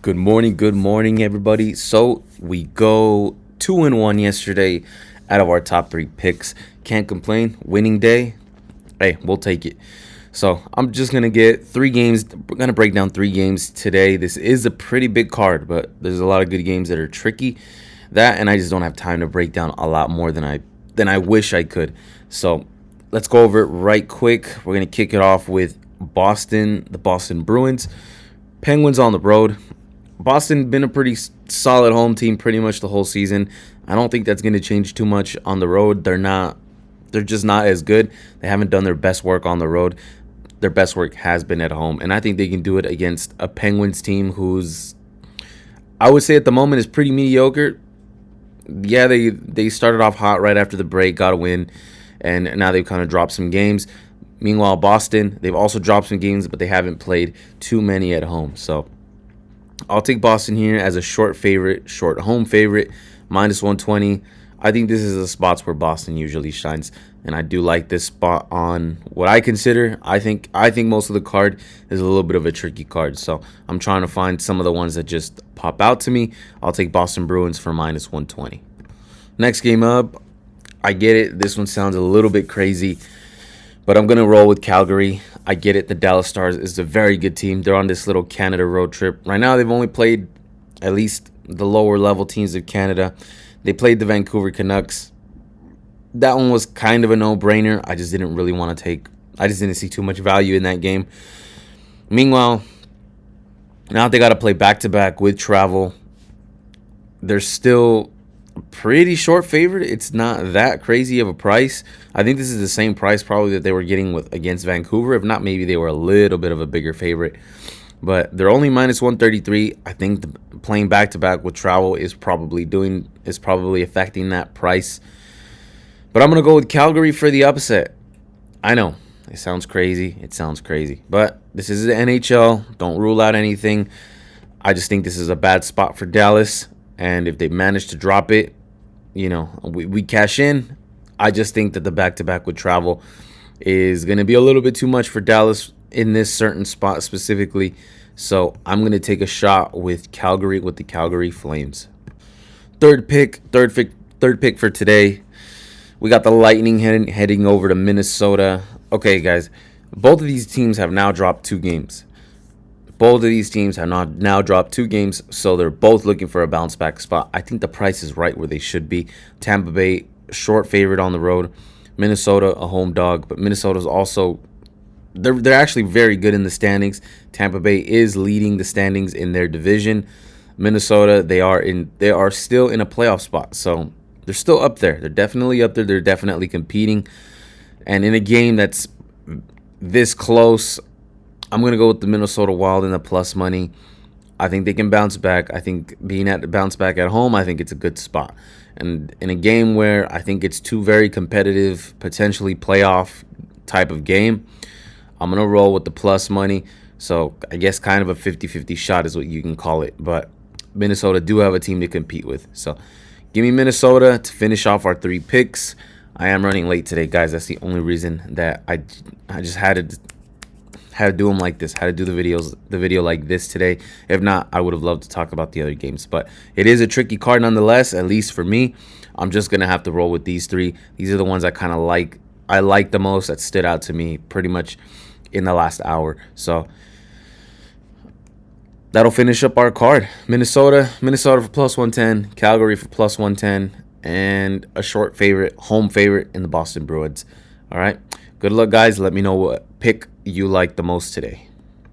Good morning, everybody. So we go 2-1 yesterday out of our top three picks. Can't complain. Winning day. Hey, we'll take it. So I'm just gonna get three games. We're gonna break down three games today. This is a pretty big card, but there's a lot of good games that are tricky. That and I just don't have time to break down a lot more than I wish I could. So let's go over it right quick. We're gonna kick it off with Boston, the Boston Bruins. Penguins on the road. Boston been a pretty solid home team pretty much the whole season. I don't think that's going to change too much on the road. They're just not as good. They haven't done their best work on the road. Their best work has been at home, and I think they can do it against a Penguins team who's, I would say at the moment, is pretty mediocre. Yeah, they started off hot right after the break, got a win, and now they've kind of dropped some games. Meanwhile, Boston, they've also dropped some games, but they haven't played too many at home. So I'll take Boston here as a short home favorite, -120. I think this is the spots where Boston usually shines, and I do like this spot on what I consider. I think most of the card is a little bit of a tricky card, so I'm trying to find some of the ones that just pop out to me. I'll take Boston Bruins for -120. Next game up, I get it. This one sounds a little bit crazy, but I'm going to roll with Calgary. I get it. The Dallas Stars is a very good team. They're on this little Canada road trip. Right now, they've only played at least the lower level teams of Canada. They played the Vancouver Canucks. That one was kind of a no-brainer. I just didn't really want to take. I just didn't see too much value in that game. Meanwhile, now they got to play back-to-back with travel. They're still pretty short favorite. It's not that crazy of a price. I think this is the same price probably that they were getting against Vancouver. If not, maybe they were a little bit of a bigger favorite. But they're only -133. I think playing back to back with travel is probably affecting that price. But I'm gonna go with Calgary for the upset. I know it sounds crazy. But this is the NHL. Don't rule out anything. I just think this is a bad spot for Dallas. And if they manage to drop it, we cash in. I just think that the back-to-back with travel is going to be a little bit too much for Dallas in this certain spot specifically. So I'm going to take a shot with Calgary, with the Calgary Flames. Third pick for today. We got the Lightning heading over to Minnesota. Okay, guys, both of these teams have now dropped two games. Now dropped two games, so they're both looking for a bounce back spot. I think the price is right where they should be. Tampa Bay, short favorite on the road. Minnesota, a home dog, but Minnesota's also they're actually very good in the standings. Tampa Bay is leading the standings in their division. Minnesota, they are still in a playoff spot, so they're still up there. They're definitely up there. They're definitely competing, and in a game that's this close, I'm going to go with the Minnesota Wild in the plus money. I think they can bounce back. I think being at the bounce back at home, I think it's a good spot. And in a game where I think it's two very competitive, potentially playoff type of game, I'm going to roll with the plus money. So I guess kind of a 50-50 shot is what you can call it. But Minnesota do have a team to compete with. So give me Minnesota to finish off our three picks. I am running late today, guys. That's the only reason that I just had to do them like this, how to do the video like this today. If not, I would have loved to talk about the other games, but it is a tricky card nonetheless, at least for me. I'm just gonna have to roll with these three. These are the ones I kind of like the most, that stood out to me pretty much in the last hour. So that'll finish up our card. Minnesota for +110, Calgary for +110, and a short favorite, home favorite in the Boston Bruins. All right, good luck, guys. Let me know what pick you like the most today.